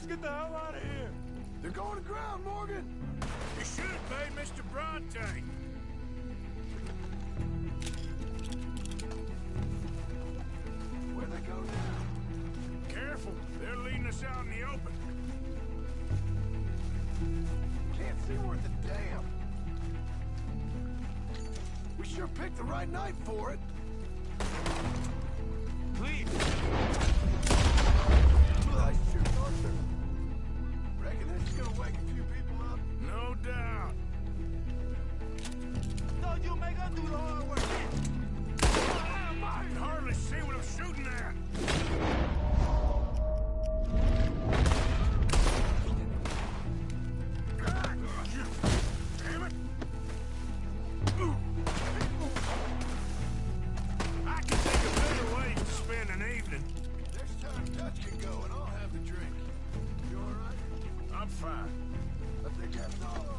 get the hell out of here. They're going to ground, Morgan. You should pay Mr. Bronte. Where'd they go now? Careful, they're leading us out in the open. Can't see worth a damn. We sure picked the right night for it. Please. Nice shoot, Arthur. Reckon this is gonna wake a few people up? No doubt. Thought you make us do the hard work. I can hardly see what I'm shooting at. Damn it. I can think of better ways to spend an evening. Next time Dutch can go and I'll have the drink. You alright? I'm fine. I think that's all of them.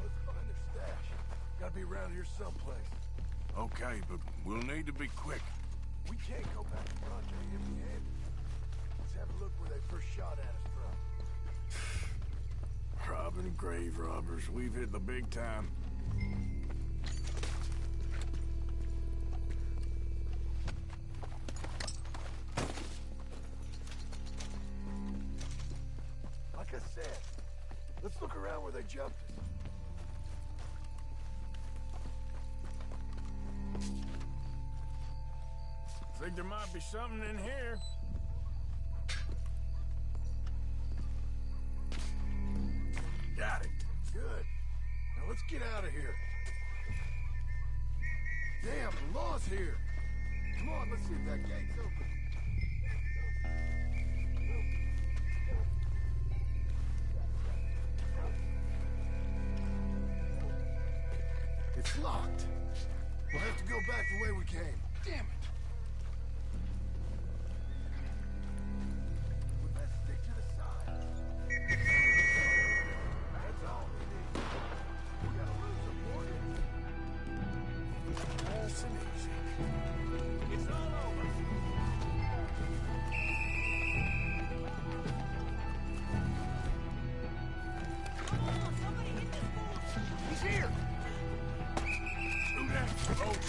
Let's find their stash. Gotta be around here someplace. Okay, but we'll need to be quick. We can't go back to Bronte empty-handed. Let's have a look where they first shot at us from. Robbing grave robbers. We've hit the big time. Like I said, let's look around where they jumped us. Think there might be something in here. Got it. Good. Now let's get out of here. Damn, the law's here. Come on, let's see if that gate's open. It's locked. We'll have to go back the way we came. Damn it. We best stick to the side. That's all we need. We gotta lose them, Morgan. Nice and easy. It's all over. Come on, somebody hit this fool. He's here! Shoot that, folks.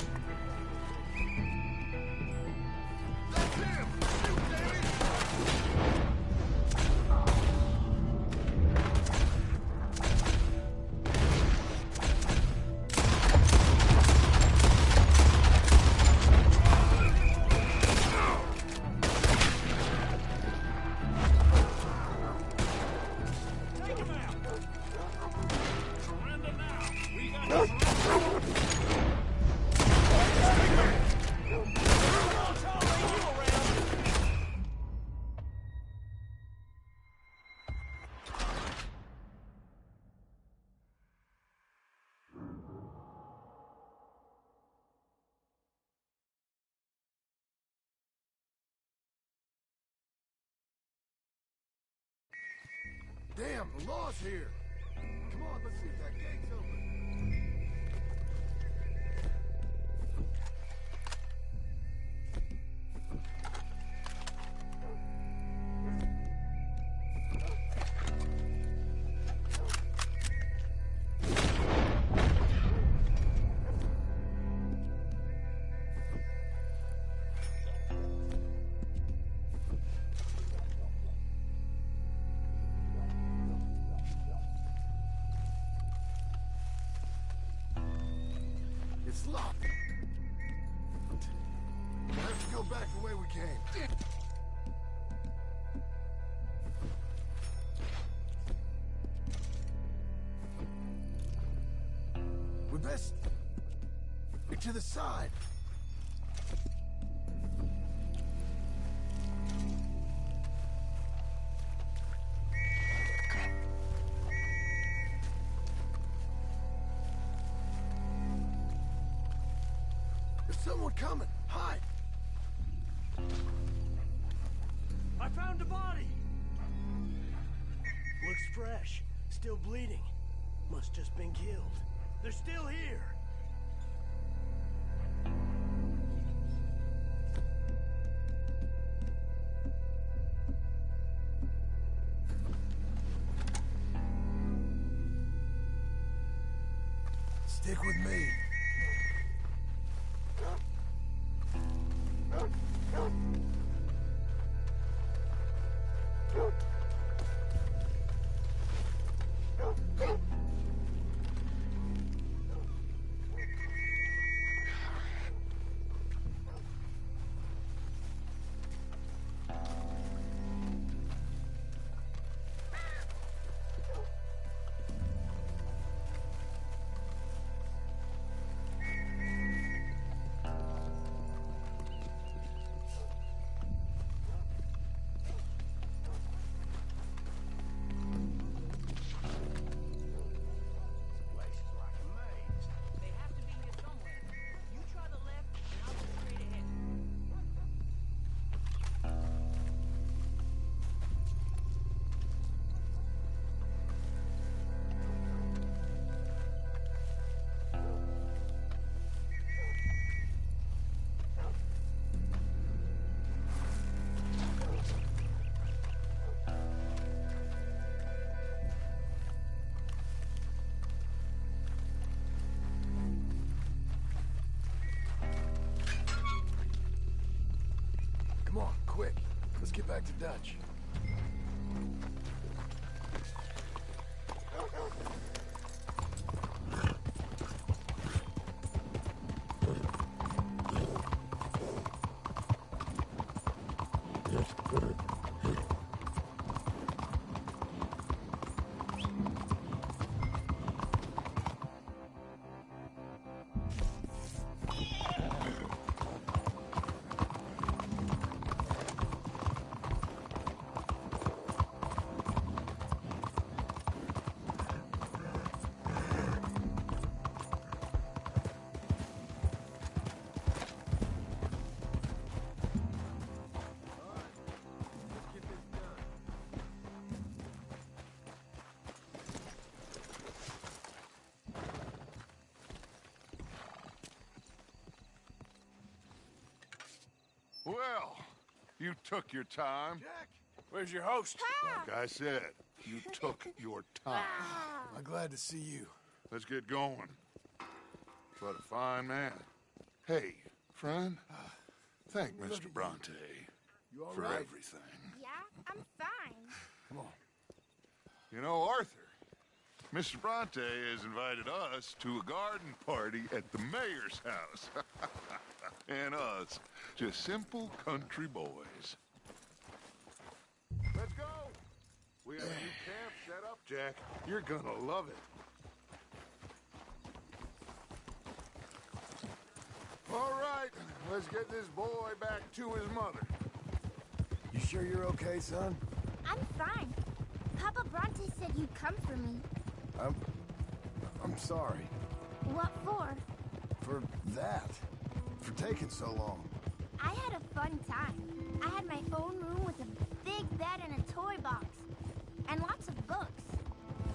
That's him! Shoot, damn it! Take him out. Surrender now. We got to surrender. Damn, the law's here. Come on, let's see if that gate's open. It's locked. We'll have to go back the way we came. Damn. We best get to the side. There's someone coming. Hide. I I found a body! Looks fresh. Still bleeding. Must just been killed. They're still here! Stick with me. They have to be here somewhere. You try the left, and I'll go straight ahead. Come on, quick. Let's get back to Dutch. Well, you took your time. Jack! Where's your host? Like I said, you took your time. I'm glad to see you. Let's get going. What a fine man. Hey, friend, thank Mr. Bronte You all for right? everything. Yeah, I'm fine. Come on. You know, Arthur, Mr. Bronte has invited us to a garden party at the mayor's house. And us, just simple country boys. Let's go! We have a new camp set up, Jack. You're gonna love it. All right, let's get this boy back to his mother. You sure you're okay, son? I'm fine. Papa Bronte said you'd come for me. I'm sorry. What for? For that. For taking so long. I had a fun time. I had my own room with a big bed and a toy box. And lots of books.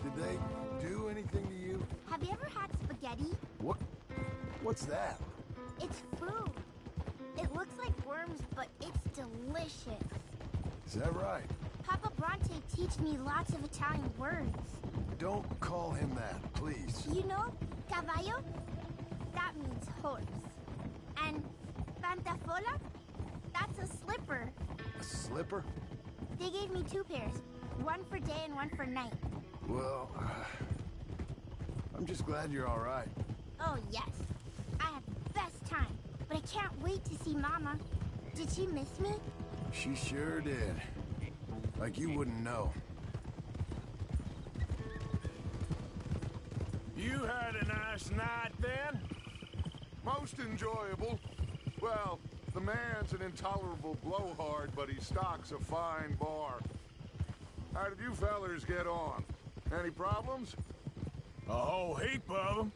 Did they do anything to you? Have you ever had spaghetti? What's that? It's food. It looks like worms, but it's delicious. Is that right? Papa Bronte teach me lots of Italian words. Don't call him that, please. You know, caballo? That means horse. And pantafola? That's a slipper. A slipper? They gave me 2 pairs. One for day and one for night. Well, I'm just glad you're all right. Oh, yes. I had the best time. But I can't wait to see Mama. Did she miss me? She sure did. Like you wouldn't know. You had a nice night then? Most enjoyable. Well, the man's an intolerable blowhard, but he stocks a fine bar. How did you fellers get on? Any problems? A whole heap of them.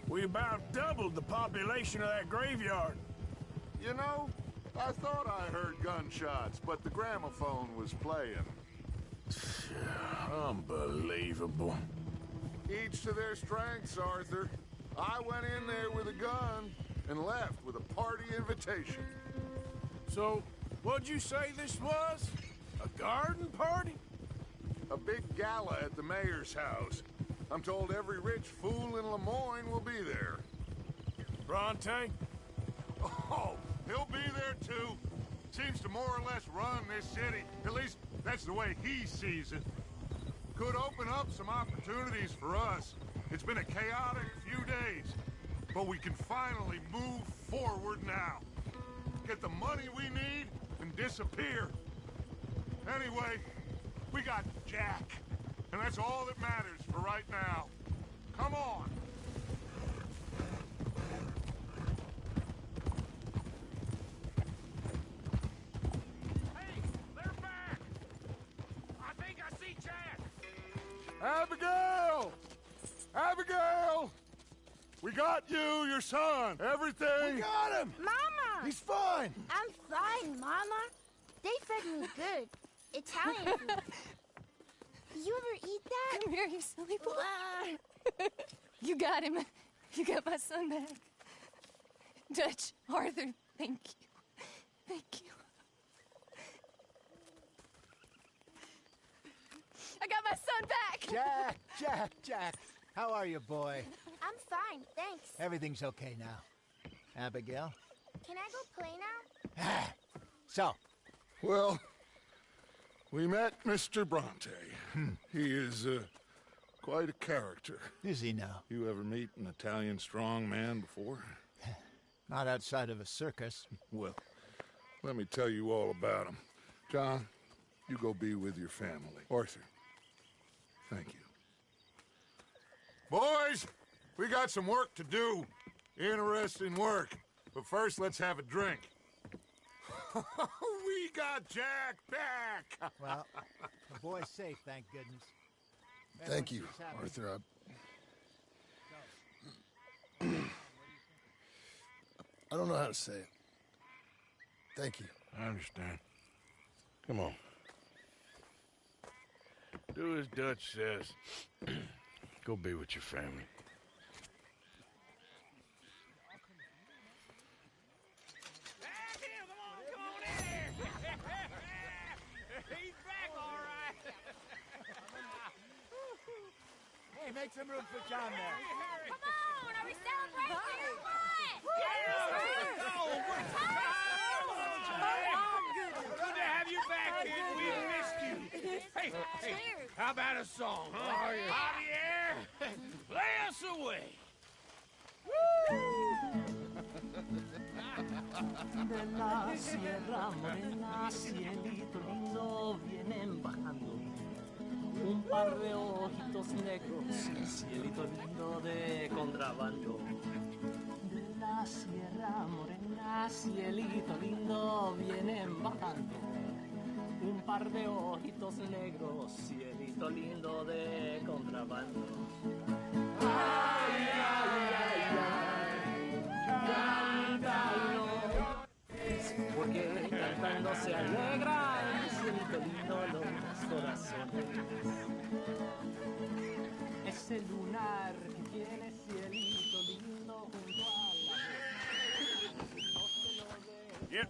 We about doubled the population of that graveyard. You know, I thought I heard gunshots, but the gramophone was playing. Unbelievable. Each to their strengths, Arthur. I went in there with a gun and left with a party invitation. So, what'd you say this was? A garden party? A big gala at the mayor's house. I'm told every rich fool in Lemoyne will be there. Bronte? Oh, he'll be there too. Seems to more or less run this city. At least that's the way he sees it. Could open up some opportunities for us. It's been a chaotic few days, but we can finally move forward now. Get the money we need and disappear. Anyway, we got Jack, and that's all that matters for right now. Come on. Hey, they're back! I think I see Jack! Abigail! Abigail! We got you, your son, everything. We got him! Mama! He's fine! I'm fine, Mama. They fed me good. Italian food. You ever eat that? Come here, you silly boy. You got him. You got my son back. Dutch, Arthur, thank you. Thank you. I got my son back! Jack. How are you, boy? I'm fine, thanks. Everything's okay now. Abigail? Can I go play now? So, Well, we met Mr. Bronte. He is quite a character. is he now? You ever meet an Italian strong man before? Not outside of a circus. Well, let me tell you all about him. John, you go be with your family. Arthur, thank you. Boys, we got some work to do. Interesting work. But first, let's have a drink. We got Jack back! Well, the boy's safe, thank goodness. Thank you, Everyone seems happy. Arthur. I don't know how to say it. Thank you. I understand. Come on. Do as Dutch says. Go be with your family. He's back, all right. Hey, make some room for John there. Come on, are we celebrating or what? Good to have you back, kid. We missed you. Hey, how about a song, huh? Javier, play us away. De la sierra morena, cielito lindo, vienen bajando un par de ojitos negros, cielito lindo de contrabando. De la sierra morena, cielito lindo, vienen bajando un par de ojitos negros, cielito lindo de contrabando. Ay, ay, ay, ay, cántalo, porque cantando se alegra el cielito lindo los corazones. Ese lunar que tiene cielito lindo junto a la no se lo ve. Yep.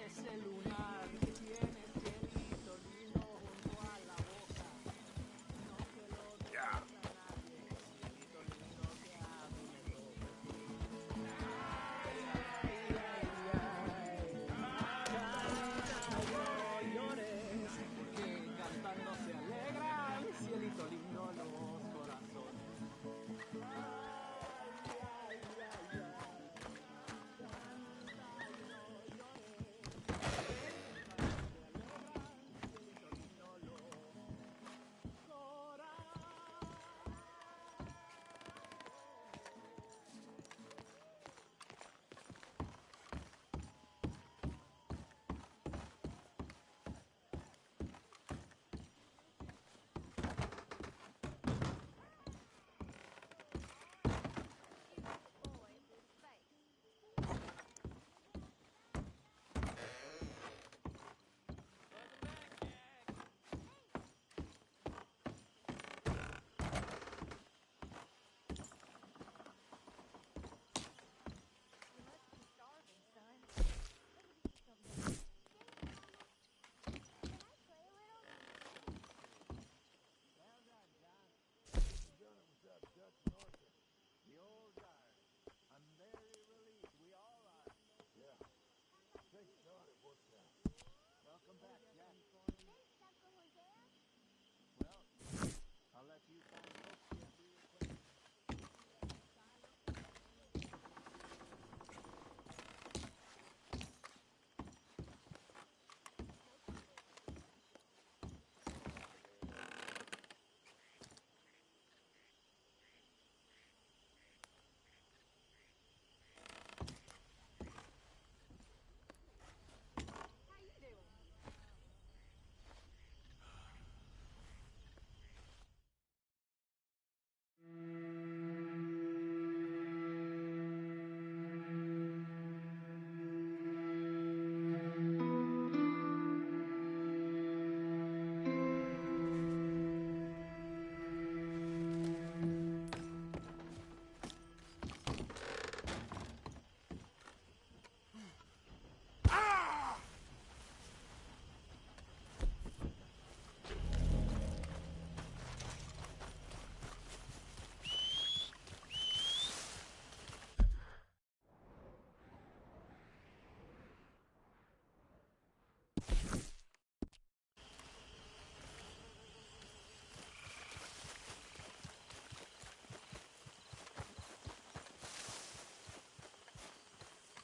Ese lunar que tiene cielito lindo junto a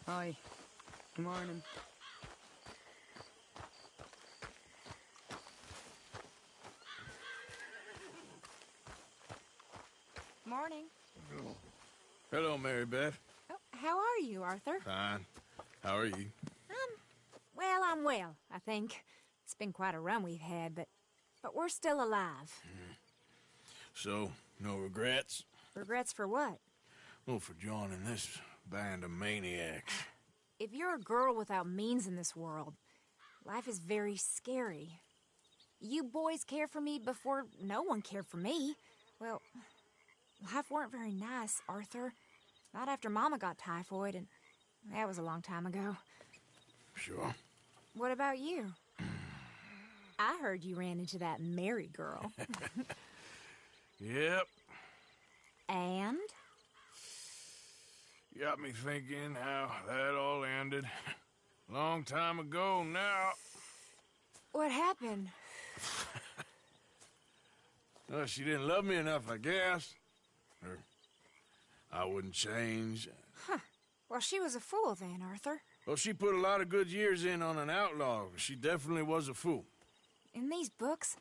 Hi. Good morning. Morning. Hello, Mary Beth. Oh, how are you, Arthur? Fine. How are you? Well, I'm well, I think. It's been quite a run we've had, but we're still alive. So, no regrets? Regrets for what? Well, for joining this band of maniacs. If you're a girl without means in this world, life is very scary. You boys cared for me before no one cared for me. Well, life weren't very nice, Arthur. Not after Mama got typhoid, and that was a long time ago. Sure. What about you? I heard you ran into that Mary girl. Yep. And? Got me thinking how that all ended. Long time ago now. What happened? Well, she didn't love me enough, I guess. Or I wouldn't change. Huh. Well, she was a fool then, Arthur. Well, she put a lot of good years in on an outlaw. She definitely was a fool. In these books,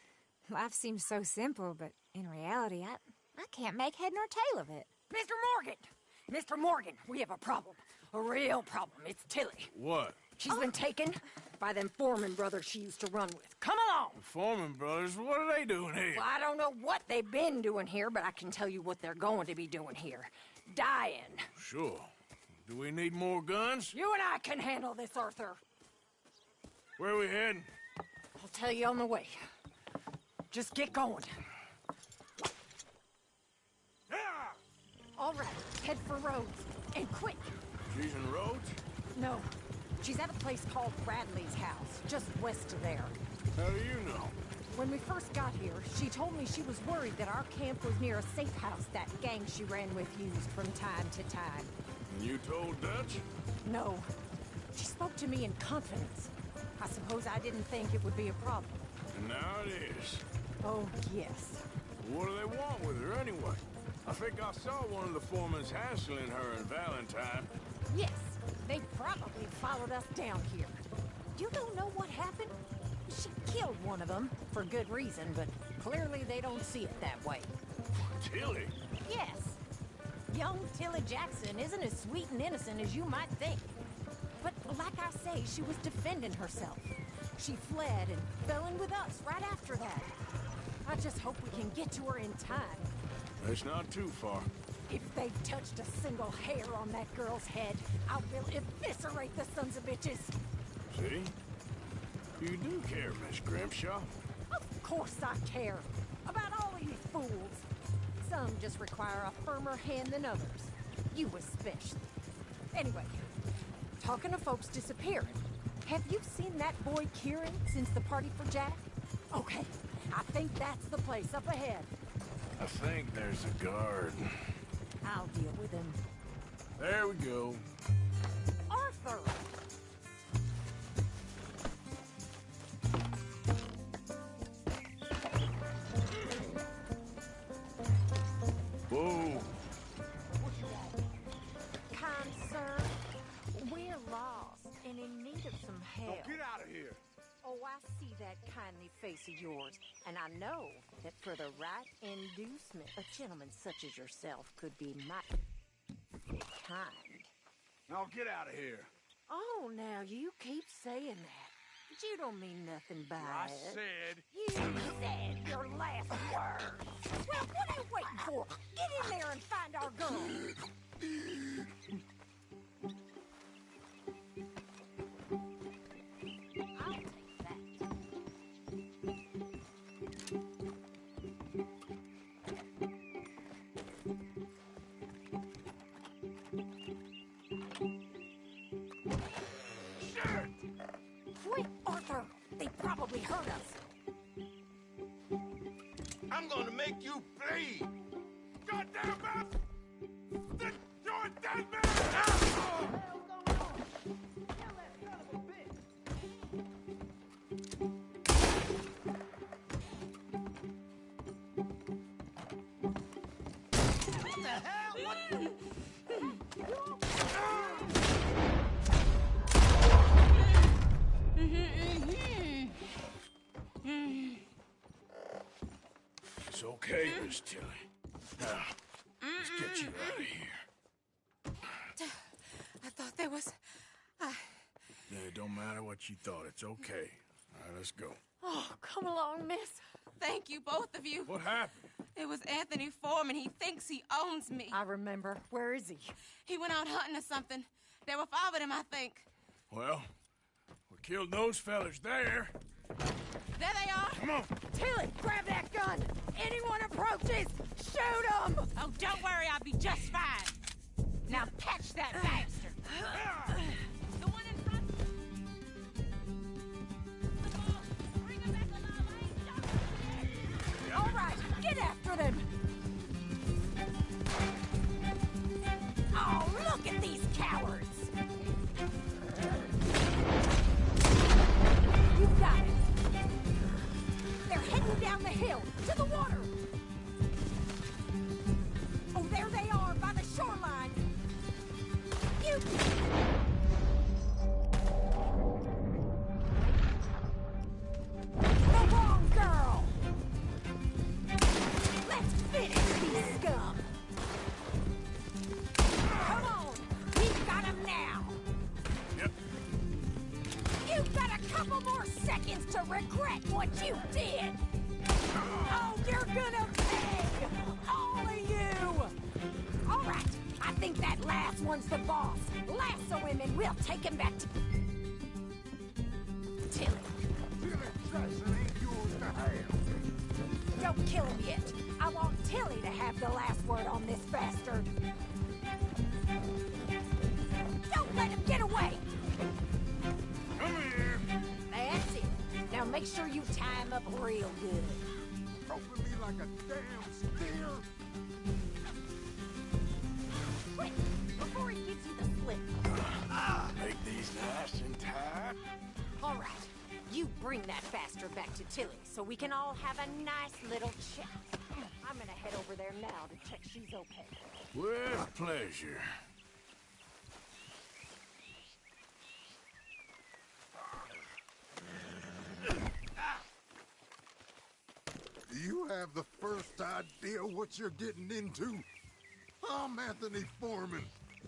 life seems so simple, but in reality, I can't make head nor tail of it. Mr. Morgan! Mr. Morgan, we have a problem. A real problem. It's Tilly. What? She's been taken by them Foreman brothers she used to run with. Come along! The Foreman brothers? What are they doing here? Well, I don't know what they've been doing here, but I can tell you what they're going to be doing here. Dying. Sure. Do we need more guns? You and I can handle this, Arthur. Where are we heading? I'll tell you on the way. Just get going. All right, head for Rhodes. And quick. She's in Rhodes? No, she's at a place called Bradley's house, just west of there. How do you know? When we first got here, she told me she was worried that our camp was near a safe house that gang she ran with used from time to time. And you told Dutch? No. She spoke to me in confidence. I suppose I didn't think it would be a problem. And now it is. Oh, yes. What do they want with her anyway? I think I saw one of the foremans hassling her and Valentine. Yes, they probably followed us down here. You don't know what happened? She killed one of them, for good reason, but clearly they don't see it that way. Tilly? Yes. Young Tilly Jackson isn't as sweet and innocent as you might think. But like I say, she was defending herself. She fled and fell in with us right after that. I just hope we can get to her in time. It's not too far. If they've touched a single hair on that girl's head, I will eviscerate the sons of bitches. See? You do care, Miss Grimshaw. Of course I care. About all of you fools. Some just require a firmer hand than others. You especially. Anyway, talking of folks disappearing, have you seen that boy Kieran since the party for Jack? Okay, I think that's the place up ahead. I think there's a guard. I'll deal with him. There we go. Arthur! Whoa. Kind sir, we're lost and in need of some help. Get out of here. Oh, I see that kindly face of yours, and I know that for the right inducement, a gentleman such as yourself could be mighty kind. Now get out of here. Oh, now you keep saying that. But you don't mean nothing by I it. said... You said your last words. Well, what are you waiting for? Get in there and find our girl. I'll take that. Quick, Arthur! They probably heard us. I'm gonna make you bleed. Goddamn man! You're a dead man! It's okay, Miss Tilly. Now, let's get you out of here. I thought there was... Yeah, it don't matter what you thought. It's okay. All right, let's go. Oh, come along, miss. Thank you, both of you. What happened? It was Anthony Foreman. He thinks he owns me. I remember. Where is he? He went out hunting or something. There were 5 of them, I think. Well, we killed those fellas there. There they are. Come on. Tilly, grab that gun! Anyone approaches, shoot them! Oh, don't worry. I'll be just fine. Now catch that bastard. The one in front. The ball. Bring him back alive. I ain't shot him yet. All right, get after them! Oh, look at these cowards! You got it! They're heading down the hill, to the water! Oh, there they are, by the shoreline! You... The wrong girl! Let's finish these scum! Come on! We've got him now! Yep. You've got a couple more seconds to regret what you did! Oh, you're gonna pay! All of you! All right, I think that last one's the boss. Lasso him and we'll take him back to... Tilly. Don't kill him yet. I want Tilly to have the last word on this bastard. Don't let him get away! Come here. That's it. Now make sure you tie him up real good. Roping me like a damn steer. Quick, before he gives you the slip. Make these nice and tight. All right, you bring that bastard back to Tilly so we can all have a nice little chat. I'm gonna head over there now to check she's okay. With pleasure. Do you have the first idea what you're getting into? I'm Anthony Foreman.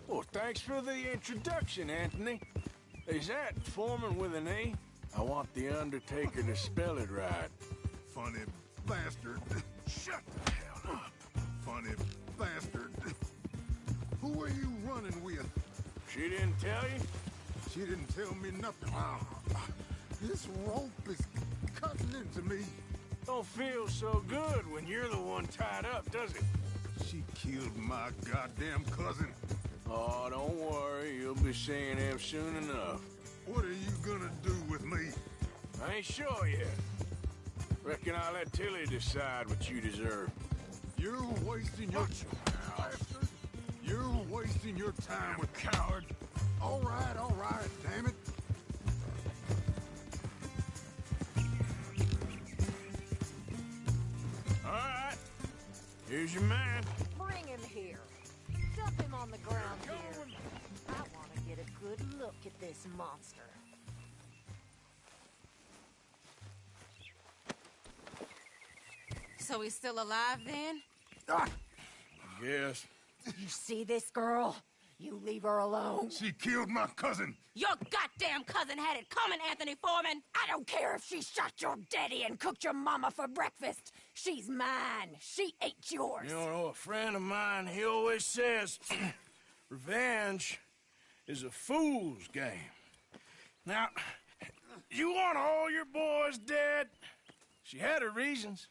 Well, thanks for the introduction, Anthony. Is that Foreman with an A? I want the Undertaker to spell it right. Funny bastard. Shut the hell up. Funny bastard. Who are you running with? She didn't tell you? She didn't tell me nothing. Ah, this rope is cutting into me. Don't feel so good when you're the one tied up, does it? She killed my goddamn cousin. Oh, don't worry. You'll be seeing him soon enough. What are you gonna do with me? I ain't sure yet. Reckon I'll let Tilly decide what you deserve. You're wasting your bastard. You're wasting your time with coward. All right, damn it. All right. Here's your man. Bring him here. Dump him on the ground here. I want to get a good look at this monster. So he's still alive then? Yes. You see this girl? You leave her alone. She killed my cousin. Your goddamn cousin had it coming, Anthony Foreman! I don't care if she shot your daddy and cooked your mama for breakfast. She's mine. She ate yours. You know, a friend of mine, he always says, revenge is a fool's game. Now, you want all your boys dead? She had her reasons.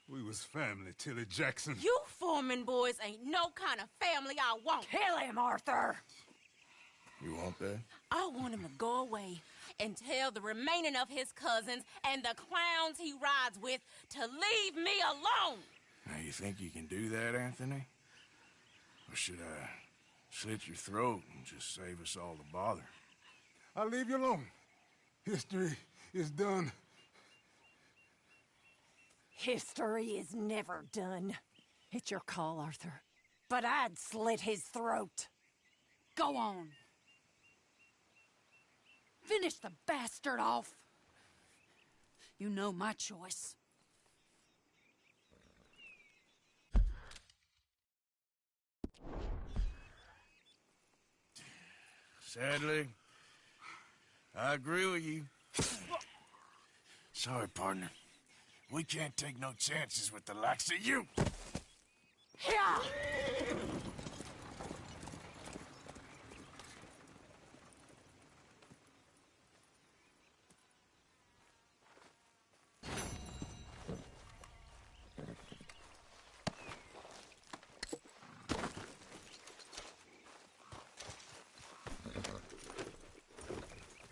We was family, Tilly Jackson. You Foreman boys ain't no kind of family I want. Kill him, Arthur. You want that? I want him to go away and tell the remaining of his cousins and the clowns he rides with to leave me alone. Now, you think you can do that, Anthony? Or should I slit your throat and just save us all the bother? I'll leave you alone. History is done. History is never done. It's your call, Arthur. But I'd slit his throat. Go on. Finish the bastard off. You know my choice. Sadly, I agree with you. Sorry, partner. We can't take no chances with the likes of you. Yeah.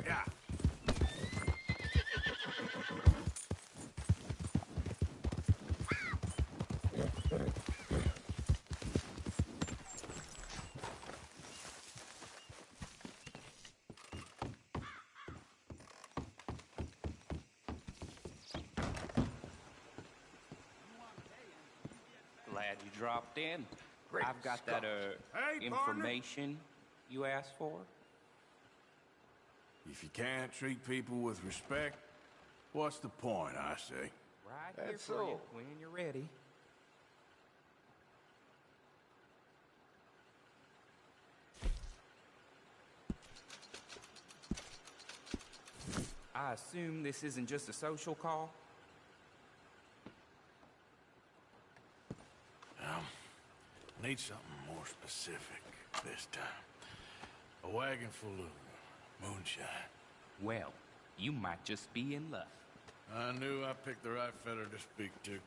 Yeah. Glad you dropped in. Great I've got Scott. that, Hey, partner. information you asked for. If you can't treat people with respect, what's the point, I say? Right That's here for you so. when you're ready. I assume this isn't just a social call? Need something more specific this time. A wagon full of moonshine. Well, you might just be in luck. I knew I picked the right fella to speak to.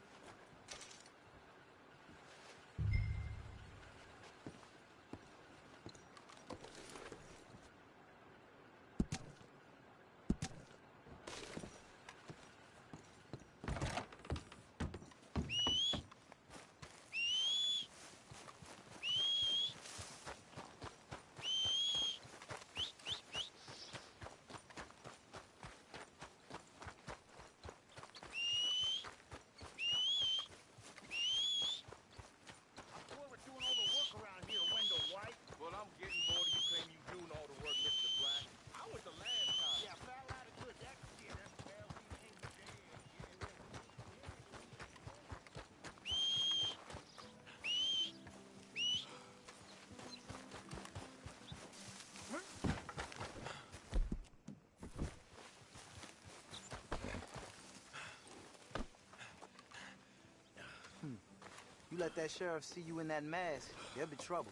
You let that sheriff see you in that mask, there'll be trouble.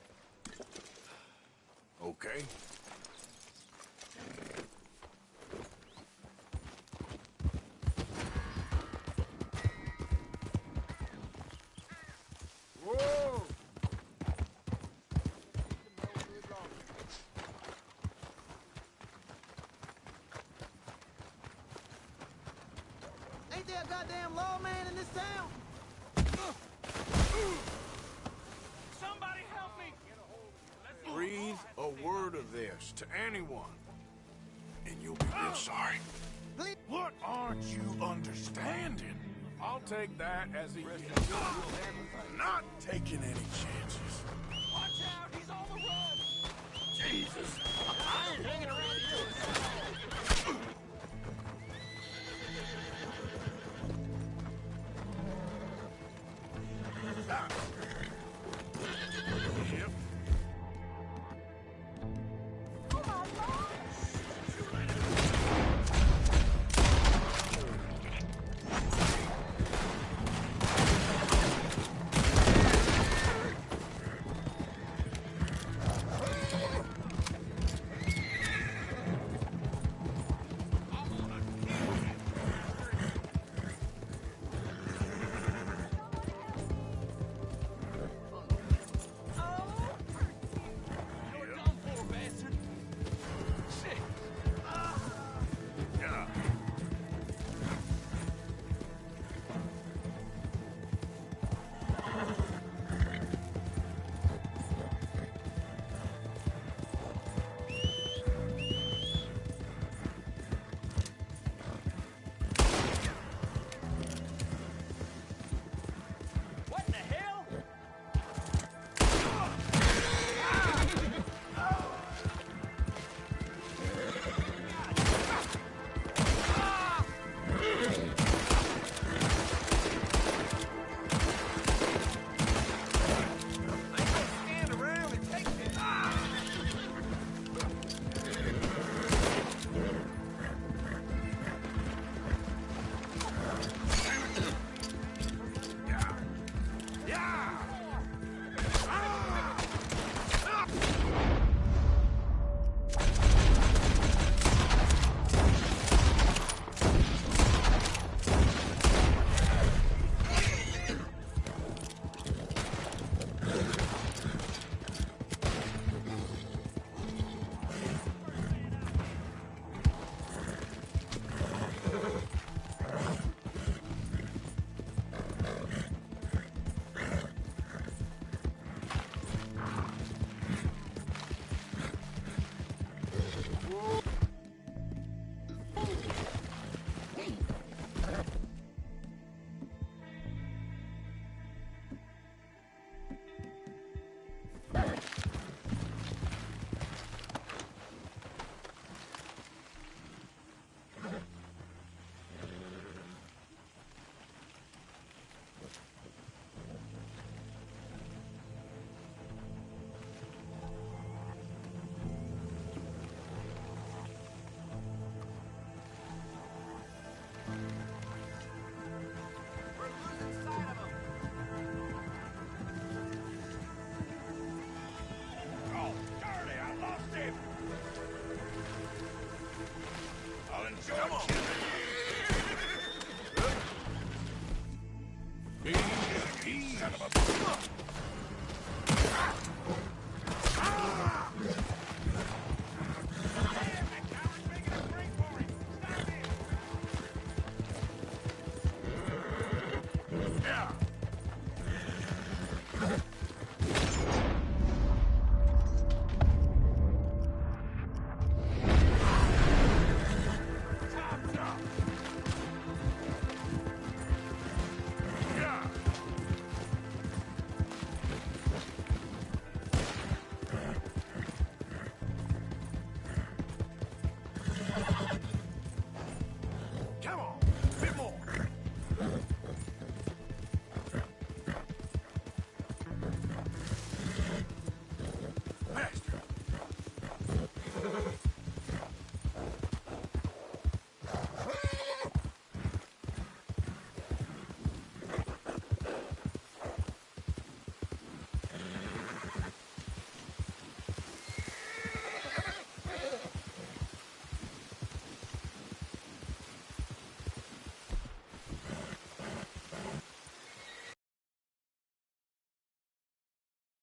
Okay. Whoa! Ain't there a goddamn lawman in this town? Somebody help me! Breathe a word of this to anyone, and you'll be real sorry. What aren't you understanding? I'll take that as a yes. Not taking any chances. Watch out! He's on the run! Jesus! I ain't hanging around you! Yep. Easy, son of a...